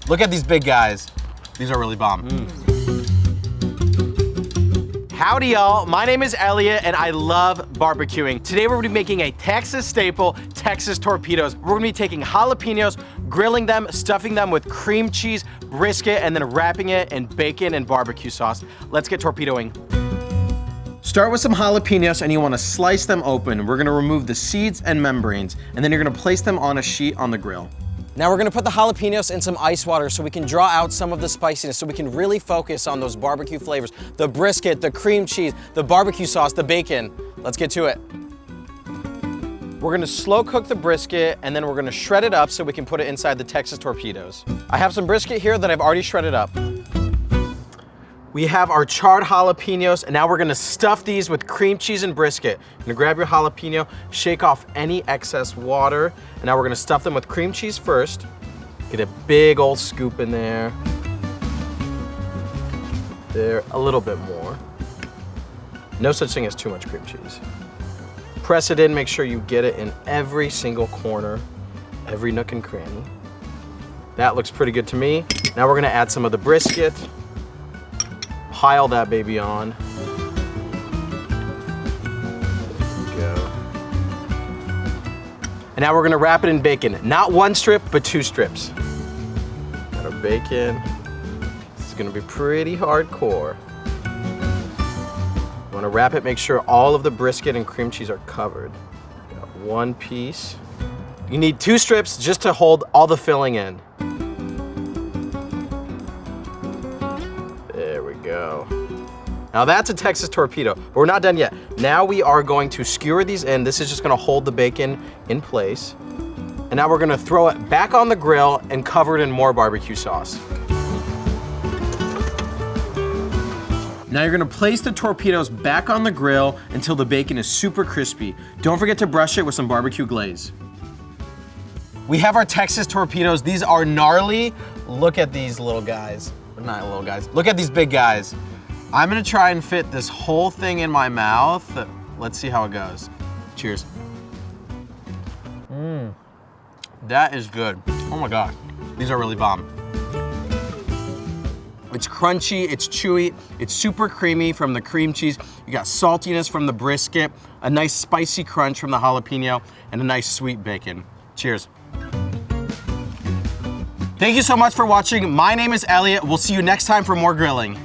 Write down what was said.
Look at these big guys. These are really bomb. Howdy y'all, my name is Elliott and I love barbecuing. Today we're gonna be making a Texas staple, Texas torpedoes. We're gonna be taking jalapenos, grilling them, stuffing them with cream cheese, brisket, and then wrapping it in bacon and barbecue sauce. Let's get torpedoing. Start with some jalapenos and you wanna slice them open. We're gonna remove the seeds and membranes, and then you're gonna place them on a sheet on the grill. Now we're gonna put the jalapenos in some ice water so we can draw out some of the spiciness, so we can really focus on those barbecue flavors. The brisket, the cream cheese, the barbecue sauce, the bacon. Let's get to it. We're gonna slow cook the brisket and then we're gonna shred it up so we can put it inside the Texas torpedoes. I have some brisket here that I've already shredded up. We have our charred jalapenos, and now we're gonna stuff these with cream cheese and brisket. You're gonna grab your jalapeno, shake off any excess water, and now we're gonna stuff them with cream cheese first. Get a big old scoop in there. There, a little bit more. No such thing as too much cream cheese. Press it in, make sure you get it in every single corner, every nook and cranny. That looks pretty good to me. Now we're gonna add some of the brisket. Pile that baby on. There we go. And now we're gonna wrap it in bacon. Not one strip, but 2 strips. Got our bacon. This is gonna be pretty hardcore. You wanna wrap it, make sure all of the brisket and cream cheese are covered. Got 1 piece. You need 2 strips just to hold all the filling in. Go. Now that's a Texas torpedo, but we're not done yet. Now we are going to skewer these in. This is just gonna hold the bacon in place. And now we're gonna throw it back on the grill and cover it in more barbecue sauce. Now you're gonna place the torpedoes back on the grill until the bacon is super crispy. Don't forget to brush it with some barbecue glaze. We have our Texas torpedoes. These are gnarly. Look at these little guys. Not little guys. Look at these big guys. I'm gonna try and fit this whole thing in my mouth. Let's see how it goes. Cheers. That is good. Oh my God. These are really bomb. It's crunchy, it's chewy, it's super creamy from the cream cheese. You got saltiness from the brisket, a nice spicy crunch from the jalapeno, and a nice sweet bacon. Cheers. Thank you so much for watching. My name is Elliott. We'll see you next time for more grilling.